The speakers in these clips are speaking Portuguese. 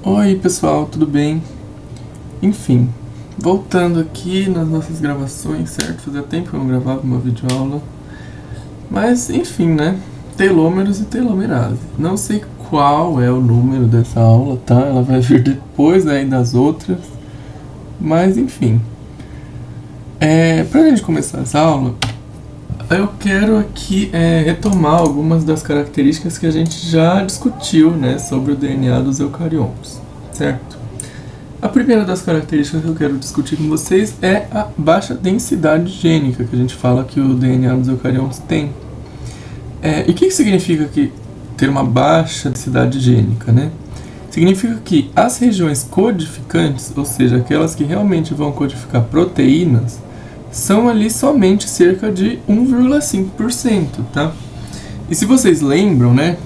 Oi pessoal, tudo bem? Enfim, voltando aqui nas nossas gravações, certo? Fazia tempo que eu não gravava uma videoaula. Mas enfim, né? Telômeros e telomerase. Não sei qual é o número dessa aula, tá? Ela vai vir depois aí das outras. Mas enfim. Pra gente começar essa aula, eu quero aqui retomar algumas das características que a gente já discutiu, né, sobre o DNA dos eucariontos, certo? A primeira das características que eu quero discutir com vocês é a baixa densidade gênica, que a gente fala que o DNA dos eucariontos tem. E o que significa ter uma baixa densidade gênica, né? Significa que as regiões codificantes, ou seja, aquelas que realmente vão codificar proteínas, são ali somente cerca de 1,5%, tá? E se vocês lembram, né,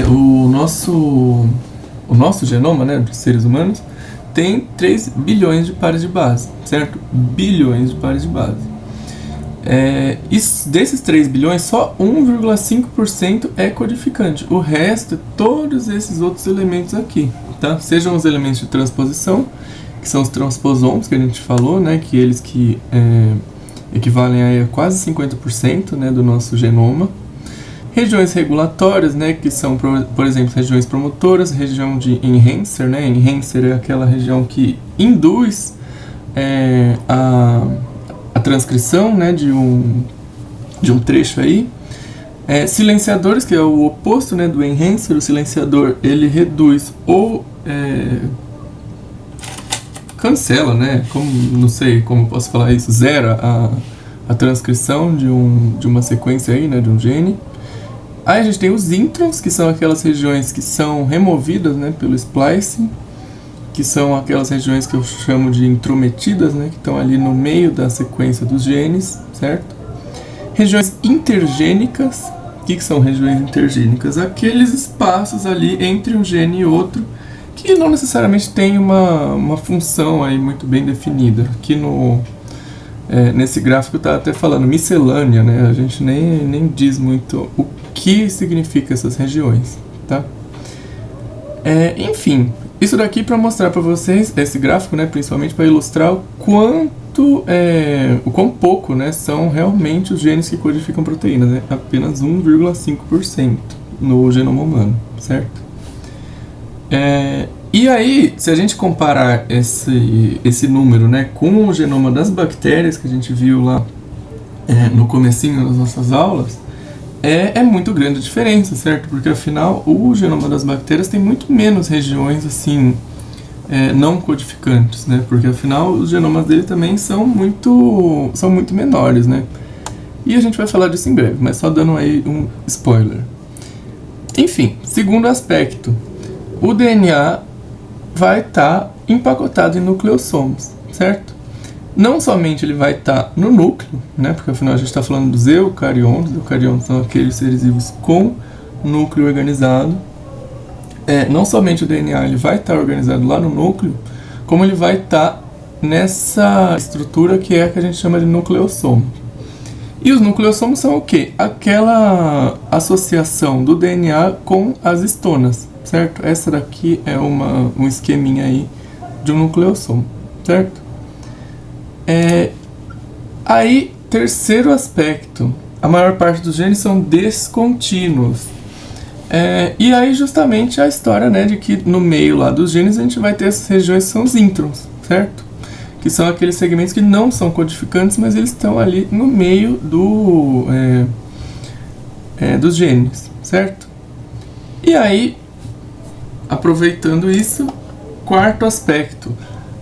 o nosso genoma, né, de seres humanos, tem 3 bilhões de pares de base, certo? Bilhões de pares de base. Desses 3 bilhões, só 1,5% é codificante. O resto é todos esses outros elementos aqui, tá? Sejam os elementos de transposição, que são os transposomos que a gente falou, né, que eles que equivalem a quase 50%, né, do nosso genoma. Regiões regulatórias, né, que são, por exemplo, regiões promotoras, região de enhancer, né, enhancer é aquela região que induz a transcrição, né, de um trecho aí. Silenciadores, que é o oposto, né, do enhancer. O silenciador, ele reduz ou cancela, né, não sei como posso falar isso, zera a transcrição de uma sequência aí, né, de um gene. Aí a gente tem os introns, que são aquelas regiões que são removidas, né, pelo splicing, que são aquelas regiões que eu chamo de intrometidas, né, que estão ali no meio da sequência dos genes, certo? Regiões intergênicas. O que são regiões intergênicas? Aqueles espaços ali entre um gene e outro, que não necessariamente tem uma função aí muito bem definida. Aqui nesse gráfico está até falando miscelânea, né? A gente nem diz muito o que significa essas regiões, tá? Enfim, isso daqui para mostrar para vocês, esse gráfico, né, principalmente para ilustrar o quão pouco, né, são realmente os genes que codificam proteínas, né? Apenas 1,5% no genoma humano, certo? E aí, se a gente comparar esse número, né, com o genoma das bactérias que a gente viu lá no comecinho das nossas aulas, é muito grande a diferença, certo? Porque afinal o genoma das bactérias tem muito menos regiões assim não codificantes, né? Porque afinal os genomas dele também são muito menores, né? E a gente vai falar disso em breve, mas só dando aí um spoiler. Enfim, segundo aspecto, o DNA vai estar empacotado em nucleossomos, certo? Não somente ele vai estar no núcleo, né? Porque afinal a gente está falando dos eucariontos. Os eucariontos são aqueles seres vivos com núcleo organizado. Não somente o DNA ele vai estar organizado lá no núcleo, como ele vai estar nessa estrutura que é a que a gente chama de nucleossomo. E os nucleossomos são o quê? Aquela associação do DNA com as histonas, certo? Essa daqui é um esqueminha aí de um nucleossomo, certo? Aí, terceiro aspecto, a maior parte dos genes são descontínuos. E aí justamente a história, né, de que no meio lá dos genes a gente vai ter essas regiões que são os introns, certo? Que são aqueles segmentos que não são codificantes, mas eles estão ali no meio dos genes, certo? E aí, aproveitando isso, quarto aspecto,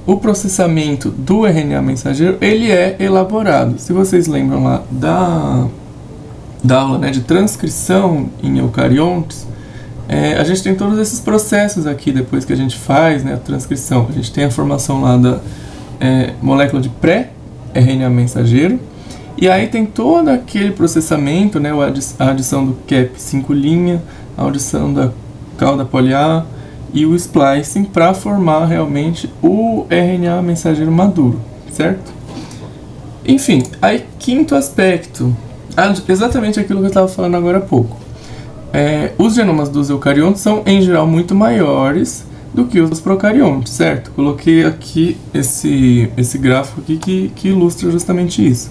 o processamento do RNA mensageiro, ele é elaborado. Se vocês lembram lá da aula, né, de transcrição em eucariontes, a gente tem todos esses processos aqui depois que a gente faz, né, a transcrição. A gente tem a formação lá da molécula de pré-RNA mensageiro, e aí tem todo aquele processamento, né, a adição do cap 5', a adição da cauda poliar e o splicing para formar realmente o RNA mensageiro maduro, certo? Enfim, aí quinto aspecto, exatamente aquilo que eu estava falando agora há pouco. Os genomas dos eucariontos são em geral muito maiores do que os procariontes, certo? Coloquei aqui esse gráfico aqui que ilustra justamente isso.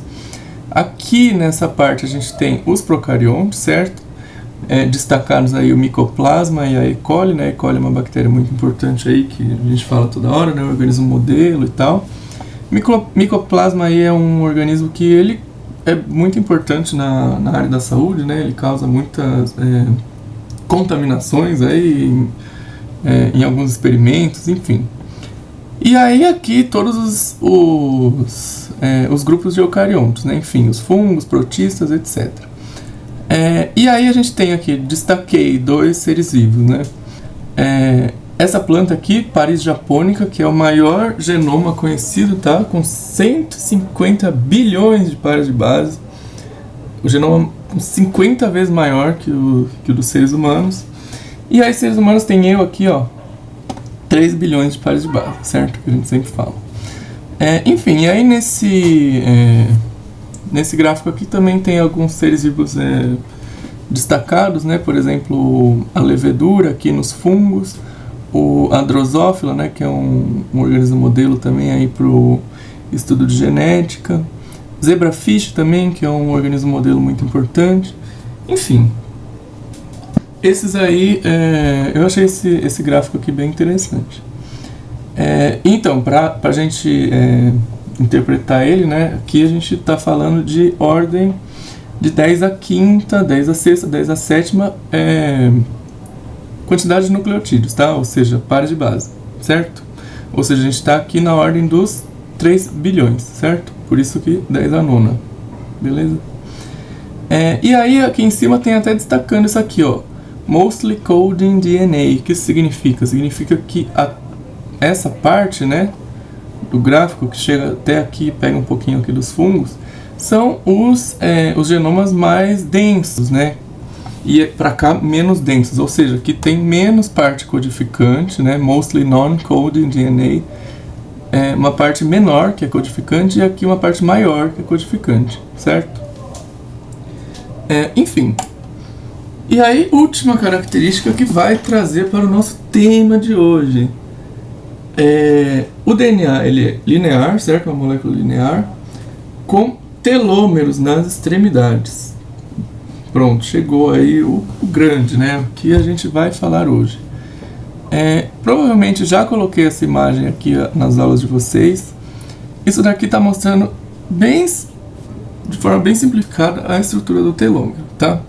Aqui nessa parte a gente tem os procariontes, certo? Destacados aí o micoplasma e a E. coli, né? A E. coli é uma bactéria muito importante aí, que a gente fala toda hora, né? O organismo modelo e tal. Micoplasma aí é um organismo que ele é muito importante na área da saúde, né? Ele causa muitas contaminações aí em alguns experimentos, enfim. E aí aqui todos os grupos de eucariontes, né? Enfim, os fungos, protistas, etc. E aí a gente tem aqui, destaquei 2 seres vivos, né? Essa planta aqui, Paris japonica, que é o maior genoma conhecido, tá? Com 150 bilhões de pares de base. O genoma 50 vezes maior que o dos seres humanos. E aí, seres humanos tem eu aqui, ó, 3 bilhões de pares de base, certo? Que a gente sempre fala. Enfim, e aí nesse gráfico aqui também tem alguns seres vivos destacados, né? Por exemplo, a levedura aqui nos fungos, a drosófila, né? Que é um organismo modelo também aí para o estudo de genética. Zebrafish também, que é um organismo modelo muito importante. Enfim, esses aí, eu achei esse gráfico aqui bem interessante. Então, para a gente interpretar ele, né, aqui a gente está falando de ordem de 10 à quinta, 10 à sexta, 10 à sétima quantidade de nucleotídeos, tá? Ou seja, pares de base, certo? Ou seja, a gente está aqui na ordem dos 3 bilhões, certo? Por isso que 10 à nona, beleza? E aí aqui em cima tem até destacando isso aqui, ó, Mostly Coding DNA. O que isso significa? Significa que essa parte, né, do gráfico que chega até aqui, pega um pouquinho aqui dos fungos, são os genomas mais densos, né? E para cá menos densos, ou seja, que tem menos parte codificante, né? Mostly Non-Coding DNA. Uma parte menor que é codificante e aqui uma parte maior que é codificante, certo? Enfim. E aí, última característica que vai trazer para o nosso tema de hoje. O DNA ele é linear, certo? Uma molécula linear, com telômeros nas extremidades. Pronto, chegou aí o grande, né? O que a gente vai falar hoje. Provavelmente já coloquei essa imagem aqui nas aulas de vocês. Isso daqui está mostrando de forma bem simplificada a estrutura do telômero, tá?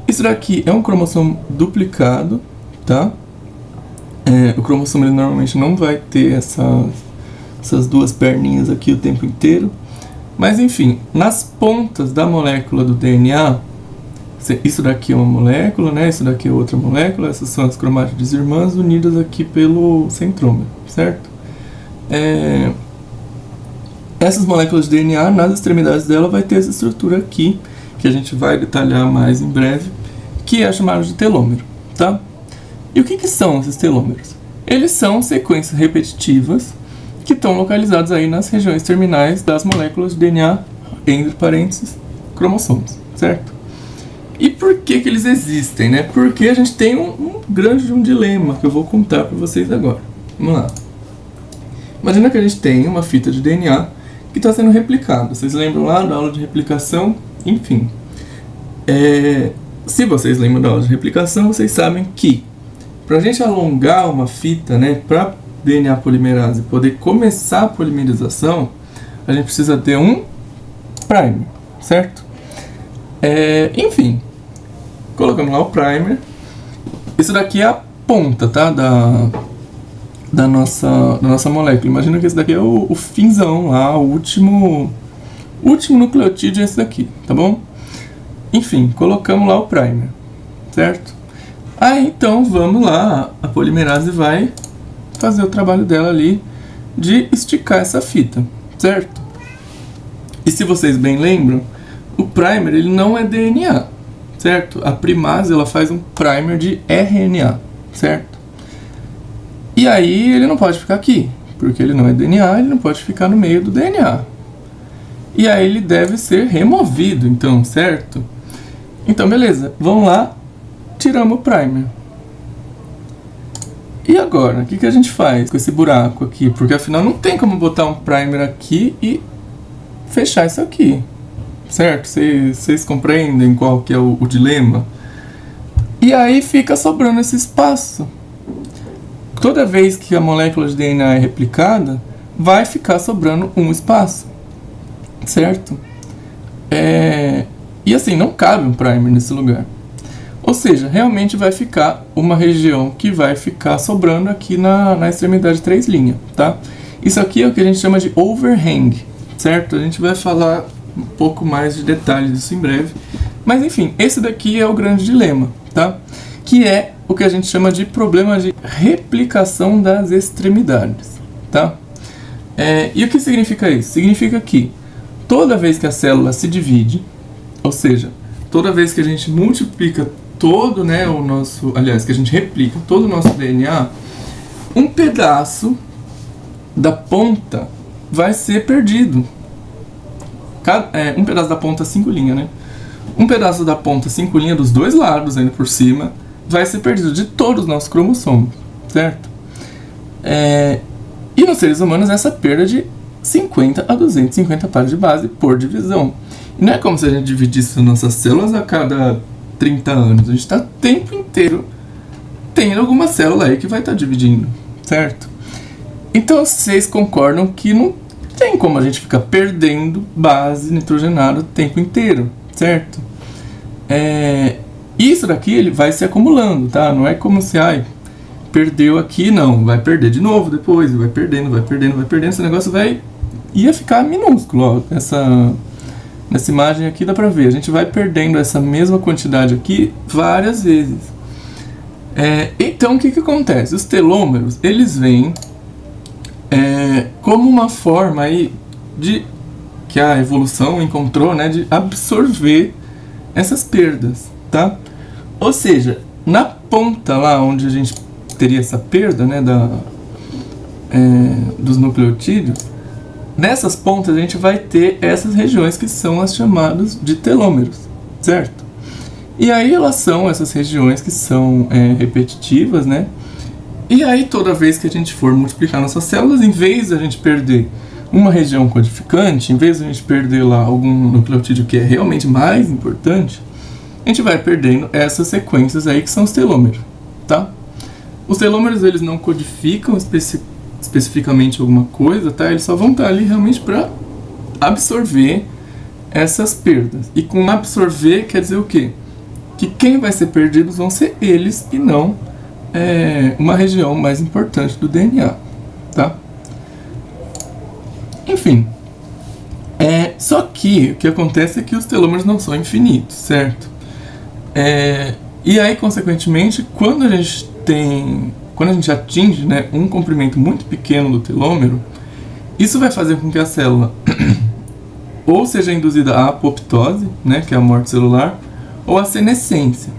Isso daqui é um cromossomo duplicado, tá? O cromossomo ele normalmente não vai ter essas 2 perninhas aqui o tempo inteiro. Mas enfim, nas pontas da molécula do DNA, isso daqui é uma molécula, né? Isso daqui é outra molécula. Essas são as cromátides irmãs unidas aqui pelo centrômero, certo? Essas moléculas de DNA, nas extremidades dela, vai ter essa estrutura aqui, que a gente vai detalhar mais em breve, que é chamada de telômero, tá? E o que são esses telômeros? Eles são sequências repetitivas que estão localizadas aí nas regiões terminais das moléculas de DNA, entre parênteses, cromossomos, certo? E por que eles existem, né? Porque a gente tem um grande dilema que eu vou contar para vocês agora. Vamos lá. Imagina que a gente tem uma fita de DNA que está sendo replicada. Vocês lembram lá da aula de replicação? Enfim. Se vocês lembram da aula de replicação, vocês sabem que para a gente alongar uma fita, né, para DNA polimerase poder começar a polimerização, a gente precisa ter um primer, certo? Enfim, colocamos lá o primer. Isso daqui é a ponta, tá? Da nossa molécula. Imagina que esse daqui é o finzão lá, o último nucleotídeo é esse daqui, tá bom? Enfim, colocamos lá o primer, certo? Aí então vamos lá, a polimerase vai fazer o trabalho dela ali de esticar essa fita, certo? E se vocês bem lembram, o primer ele não é DNA, certo? A primase ela faz um primer de RNA, certo? E aí ele não pode ficar aqui, porque ele não é DNA, ele não pode ficar no meio do DNA. E aí ele deve ser removido, então, certo? Então beleza, vamos lá, tiramos o primer. E agora, o que a gente faz com esse buraco aqui? Porque afinal não tem como botar um primer aqui e fechar isso aqui, certo? Vocês compreendem qual que é o dilema? E aí fica sobrando esse espaço. Toda vez que a molécula de DNA é replicada, vai ficar sobrando um espaço, certo? E assim, não cabe um primer nesse lugar. Ou seja, realmente vai ficar uma região que vai ficar sobrando aqui na extremidade 3', tá? Isso aqui é o que a gente chama de overhang, certo? A gente vai falar um pouco mais de detalhes disso em breve. Mas enfim, esse daqui é o grande dilema, tá? Que é o que a gente chama de problema de replicação das extremidades, tá? E o que significa isso? Significa que toda vez que a célula se divide, ou seja, toda vez que a gente multiplica todo, né, que a gente replica todo o nosso DNA, um pedaço da ponta vai ser perdido. Um pedaço da ponta 5', né? Um pedaço da ponta 5' dos dois lados, ainda por cima, vai ser perdido de todos os nossos cromossomos, certo? E nos seres humanos essa perda de 50 a 250 pares de base por divisão. E não é como se a gente dividisse as nossas células a cada 30 anos. A gente está o tempo inteiro tendo alguma célula aí que vai estar dividindo, certo? Então vocês concordam que não tem como a gente ficar perdendo base nitrogenada o tempo inteiro, certo? Isso daqui ele vai se acumulando, tá? Não é como se, perdeu aqui, não, vai perder de novo depois, vai perdendo, esse negócio ia ficar minúsculo, ó, nessa imagem aqui dá pra ver, a gente vai perdendo essa mesma quantidade aqui várias vezes. Então o que acontece? Os telômeros, eles vêm como uma forma aí que a evolução encontrou, né, de absorver essas perdas, tá? Ou seja, na ponta lá onde a gente teria essa perda, né, dos nucleotídeos, nessas pontas a gente vai ter essas regiões que são as chamadas de telômeros, certo? E aí elas são essas regiões que são repetitivas, né? E aí toda vez que a gente for multiplicar nossas células, em vez de a gente perder uma região codificante, em vez de a gente perder lá algum nucleotídeo que é realmente mais importante, a gente vai perdendo essas sequências aí que são os telômeros, tá? Os telômeros, eles não codificam especificamente alguma coisa, tá? Eles só vão estar ali realmente para absorver essas perdas. E com absorver quer dizer o quê? Que quem vai ser perdido vão ser eles e não uma região mais importante do DNA, tá? Enfim, só que o que acontece é que os telômeros não são infinitos, certo? E aí, consequentemente, quando a gente atinge, né, um comprimento muito pequeno do telômero, isso vai fazer com que a célula ou seja induzida à apoptose, né, que é a morte celular, ou à senescência.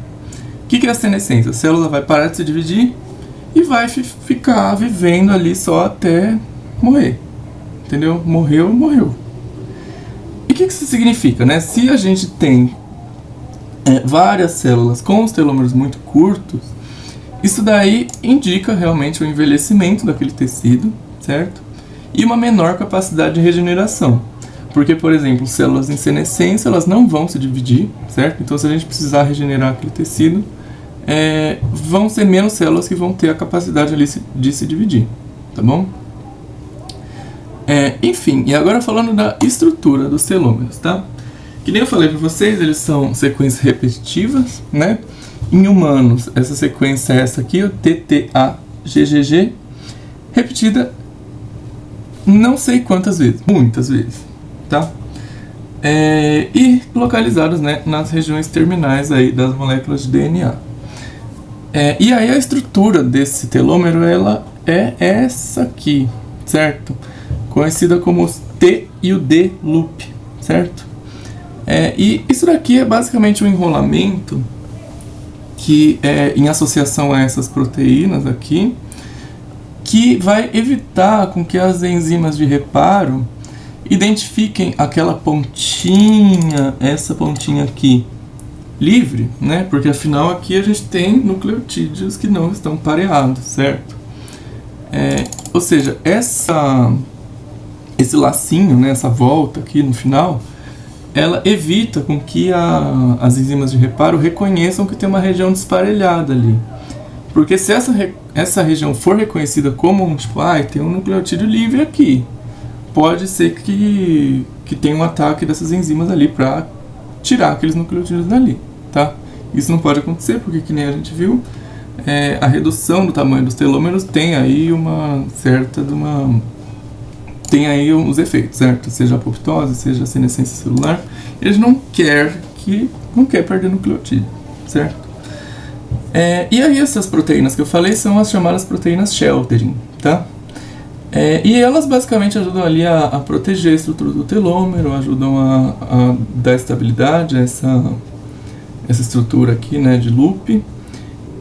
O que é a senescência? A célula vai parar de se dividir e vai ficar vivendo ali só até morrer. Entendeu? Morreu. E o que isso significa, né? Se a gente tem várias células com os telômeros muito curtos, isso daí indica realmente o envelhecimento daquele tecido, certo? E uma menor capacidade de regeneração. Porque, por exemplo, células em senescência, elas não vão se dividir, certo? Então, se a gente precisar regenerar aquele tecido, vão ser menos células que vão ter a capacidade ali de se dividir, tá bom? Enfim, e agora falando da estrutura dos telômeros, tá? Que nem eu falei para vocês, eles são sequências repetitivas, né? Em humanos, essa sequência é essa aqui, o TTAGGG, repetida não sei quantas vezes, muitas vezes, tá? E localizados, né, nas regiões terminais aí das moléculas de DNA. E aí a estrutura desse telômero, ela é essa aqui, certo? Conhecida como os T e o D loop, certo? E isso daqui é basicamente um enrolamento que em associação a essas proteínas aqui, que vai evitar com que as enzimas de reparo identifiquem aquela pontinha, essa pontinha aqui, livre, né? Porque afinal aqui a gente tem nucleotídeos que não estão pareados, certo? Ou seja, esse lacinho, né, essa volta aqui no final, ela evita com que as enzimas de reparo reconheçam que tem uma região desparelhada ali. Porque se essa região for reconhecida como tipo, tem um nucleotídeo livre aqui, pode ser que tenha um ataque dessas enzimas ali para tirar aqueles nucleotídeos dali, tá? Isso não pode acontecer porque, que nem a gente viu, a redução do tamanho dos telômeros tem aí tem aí uns efeitos, certo? Seja a apoptose, seja a senescência celular. Ele não quer perder nucleotídeo, certo? E aí essas proteínas que eu falei são as chamadas proteínas sheltering, tá? E elas basicamente ajudam ali a proteger a estrutura do telômero, ajudam a dar estabilidade a essa estrutura aqui, né, de loop,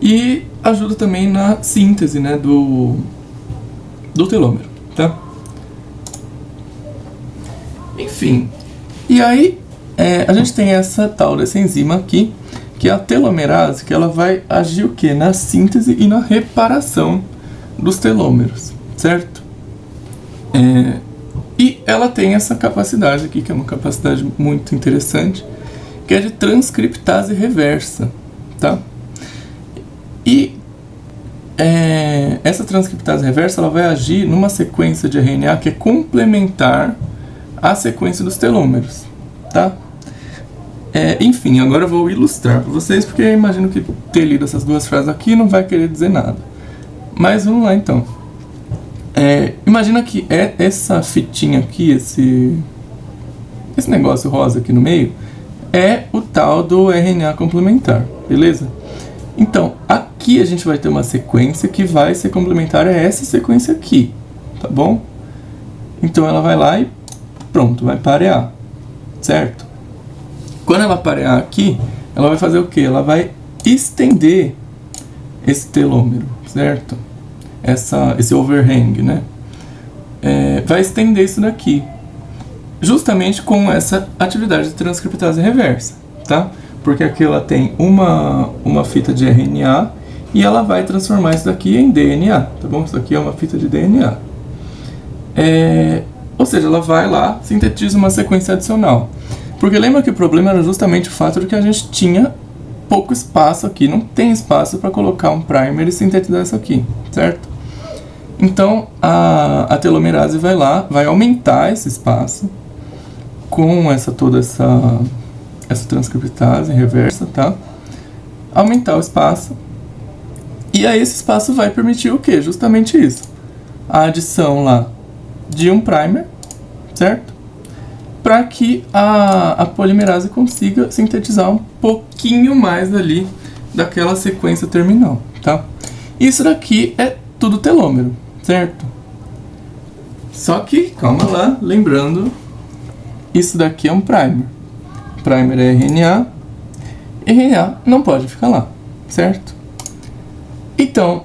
e ajuda também na síntese, né, do telômero, tá? Enfim, e aí a gente tem essa tal dessa enzima aqui, que é a telomerase, que ela vai agir o quê? Na síntese e na reparação dos telômeros, certo? E ela tem essa capacidade aqui, que é uma capacidade muito interessante, que é de transcriptase reversa, tá? E essa transcriptase reversa ela vai agir numa sequência de RNA que é complementar à sequência dos telômeros, tá? Enfim, agora eu vou ilustrar para vocês, porque eu imagino que ter lido essas duas frases aqui não vai querer dizer nada. Mas vamos lá então. Imagina que essa fitinha aqui, esse negócio rosa aqui no meio, é o tal do RNA complementar, beleza? Então, aqui a gente vai ter uma sequência que vai ser complementar a essa sequência aqui, tá bom? Então ela vai lá e pronto, vai parear, certo? Quando ela parear aqui, ela vai fazer o quê? Ela vai estender esse telômero, certo? Esse overhang, né? Vai estender isso daqui, justamente com essa atividade de transcriptase reversa, tá? Porque aqui ela tem uma fita de RNA e ela vai transformar isso daqui em DNA, tá bom? Isso aqui é uma fita de DNA. Ou seja, ela vai lá, sintetiza uma sequência adicional. Porque lembra que o problema era justamente o fato de que a gente tinha pouco espaço aqui, não tem espaço para colocar um primer e sintetizar isso aqui, certo? Então a telomerase vai lá, vai aumentar esse espaço com toda essa transcriptase reversa, tá? Aumentar o espaço. E aí esse espaço vai permitir o quê? Justamente isso. A adição lá de um primer, certo? Para que a polimerase consiga sintetizar um pouquinho mais ali daquela sequência terminal, tá? Isso daqui é tudo telômero, certo? Só que, calma lá, lembrando, isso daqui é um primer. Primer é RNA. RNA não pode ficar lá, certo? Então,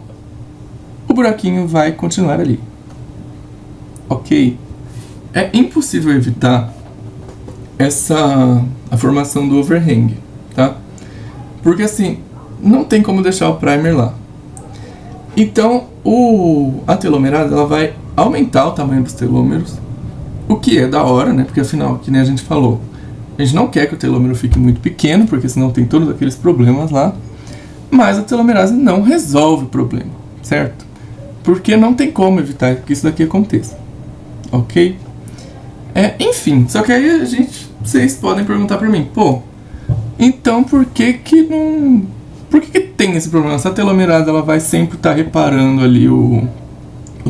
o buraquinho vai continuar ali. Ok? É impossível evitar a formação do overhang, tá? Porque assim, não tem como deixar o primer lá. Então, a telomerase ela vai aumentar o tamanho dos telômeros, o que é da hora, né? Porque afinal, que nem a gente falou, a gente não quer que o telômero fique muito pequeno, porque senão tem todos aqueles problemas lá. Mas a telomerase não resolve o problema, certo? Porque não tem como evitar que isso daqui aconteça, ok? Enfim, só que aí vocês podem perguntar pra mim, então por que tem esse problema? Se a telomerase ela vai sempre estar reparando ali o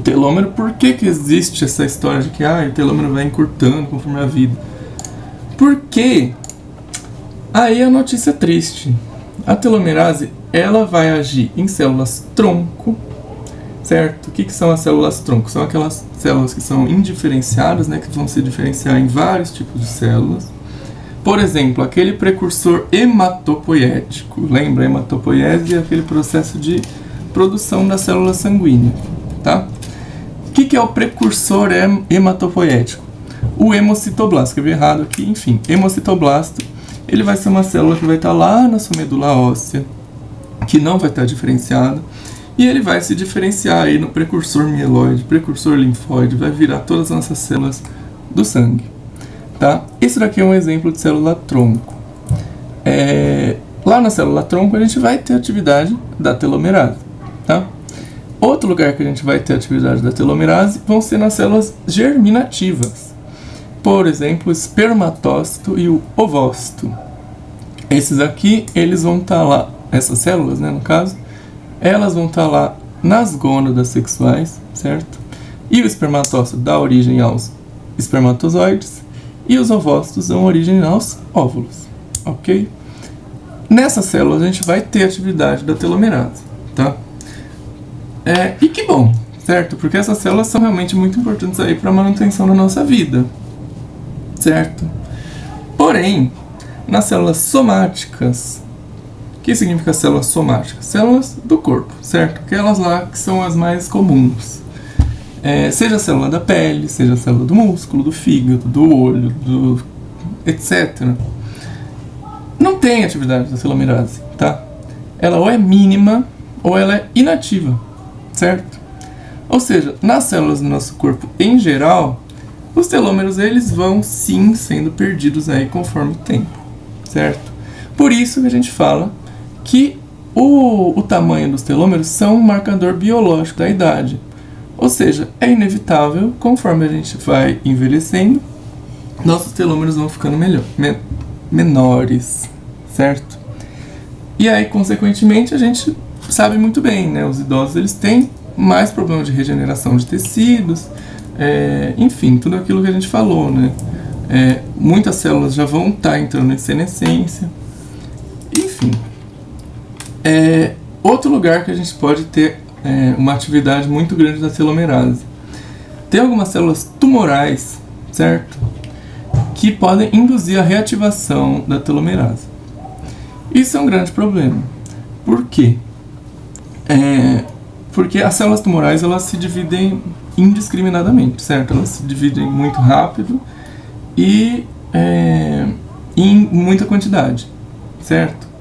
telômero, por que existe essa história de que o telômero vai encurtando conforme a vida? Porque aí a notícia é triste. A telomerase ela vai agir em células tronco, certo? O que são as células tronco? São aquelas células que são indiferenciadas, né, que vão se diferenciar em vários tipos de células. Por exemplo, aquele precursor hematopoético. Lembra? Hematopoiese é aquele processo de produção da célula sanguínea, tá? O que é o precursor hematopoético? O hemocitoblasto. Escrevi errado aqui, enfim. Hemocitoblasto, ele vai ser uma célula que vai estar lá na sua medula óssea, que não vai estar diferenciada, e ele vai se diferenciar aí no precursor mieloide, precursor linfóide, vai virar todas as nossas células do sangue, tá? Esse daqui é um exemplo de célula-tronco. Lá na célula-tronco a gente vai ter atividade da telomerase, tá? Outro lugar que a gente vai ter atividade da telomerase vão ser nas células germinativas. Por exemplo, o espermatócito e o ovócito. Esses aqui, eles vão estar lá, essas células, né, no caso, elas vão estar lá nas gônadas sexuais, certo? E o espermatócito dá origem aos espermatozoides e os ovócitos dão origem aos óvulos, ok? Nessas células a gente vai ter atividade da telomerase, tá? E que bom, certo? Porque essas células são realmente muito importantes aí para a manutenção da nossa vida, certo? Porém, nas células somáticas, o que significa células somáticas? Células do corpo, certo? Aquelas lá que são as mais comuns. Seja a célula da pele, seja a célula do músculo, do fígado, do olho, etc. Não tem atividade da telomerase, tá? Ela ou é mínima ou ela é inativa, certo? Ou seja, nas células do nosso corpo em geral, os telômeros eles vão sim sendo perdidos aí conforme o tempo, certo? Por isso que a gente fala que o tamanho dos telômeros são um marcador biológico da idade. Ou seja, é inevitável, conforme a gente vai envelhecendo, nossos telômeros vão ficando menores, certo? E aí, consequentemente, a gente sabe muito bem, né? Os idosos eles têm mais problema de regeneração de tecidos, enfim, tudo aquilo que a gente falou, né? Muitas células já vão estar entrando em senescência, enfim. Outro lugar que a gente pode ter uma atividade muito grande da telomerase. Tem algumas células tumorais, certo? Que podem induzir a reativação da telomerase. Isso é um grande problema. Por quê? Porque as células tumorais elas se dividem indiscriminadamente, certo? Elas se dividem muito rápido e em muita quantidade, certo?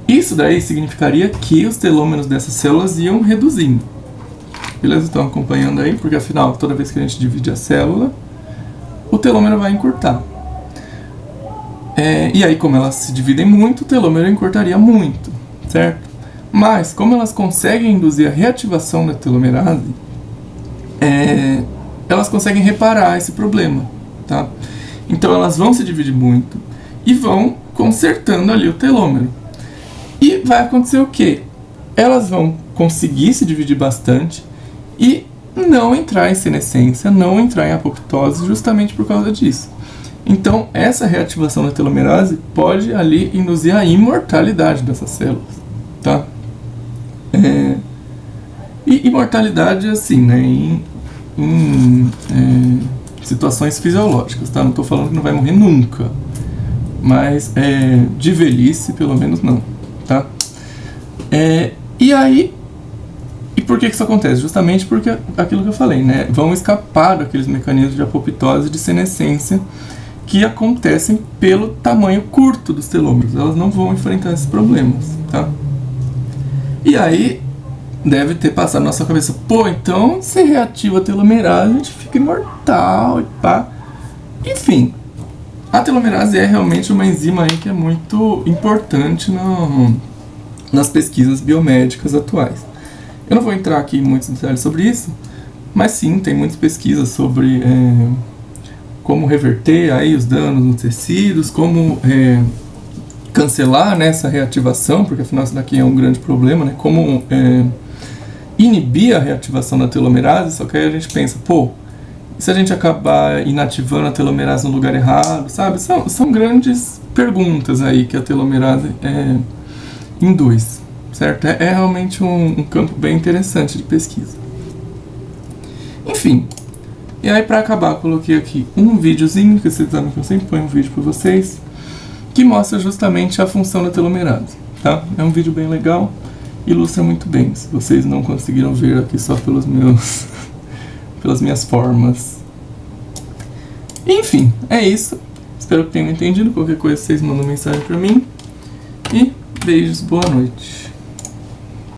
Isso daí significaria que os telômeros dessas células iam reduzindo. Beleza? Estão acompanhando aí? Porque afinal, toda vez que a gente divide a célula, o telômero vai encurtar. E aí, como elas se dividem muito, o telômero encurtaria muito, certo? Mas, como elas conseguem induzir a reativação da telomerase, elas conseguem reparar esse problema, tá? Então, elas vão se dividir muito e vão consertando ali o telômero. E vai acontecer o quê? Elas vão conseguir se dividir bastante e não entrar em senescência, não entrar em apoptose justamente por causa disso. Então, essa reativação da telomerase pode ali induzir a imortalidade dessas células, tá? E imortalidade, assim, né, em situações fisiológicas, tá? Não estou falando que não vai morrer nunca, mas de velhice, pelo menos, não, tá? E aí, e por que isso acontece? Justamente porque aquilo que eu falei, né? Vão escapar daqueles mecanismos de apoptose e de senescência que acontecem pelo tamanho curto dos telômeros. Elas não vão enfrentar esses problemas, tá? E aí, deve ter passado na nossa cabeça, pô, então se reativa a telomerase, a gente fica imortal e pá. Enfim, a telomerase é realmente uma enzima aí que é muito importante nas pesquisas biomédicas atuais. Eu não vou entrar aqui em muitos detalhes sobre isso, mas sim, tem muitas pesquisas sobre como reverter aí os danos nos tecidos, como cancelar, né, essa reativação, porque afinal isso daqui é um grande problema, né, como inibir a reativação da telomerase, só que aí a gente pensa, pô, e se a gente acabar inativando a telomerase no lugar errado, sabe? São grandes perguntas aí que a telomerase induz, certo? É realmente um campo bem interessante de pesquisa. Enfim, e aí para acabar, coloquei aqui um videozinho, que vocês sabem que eu sempre ponho um vídeo para vocês, que mostra justamente a função da telomerase, tá? É um vídeo bem legal, ilustra muito bem, se vocês não conseguiram ver aqui só pelas minhas formas. Enfim, é isso. Espero que tenham entendido. Qualquer coisa vocês mandam mensagem para mim. E beijos, boa noite.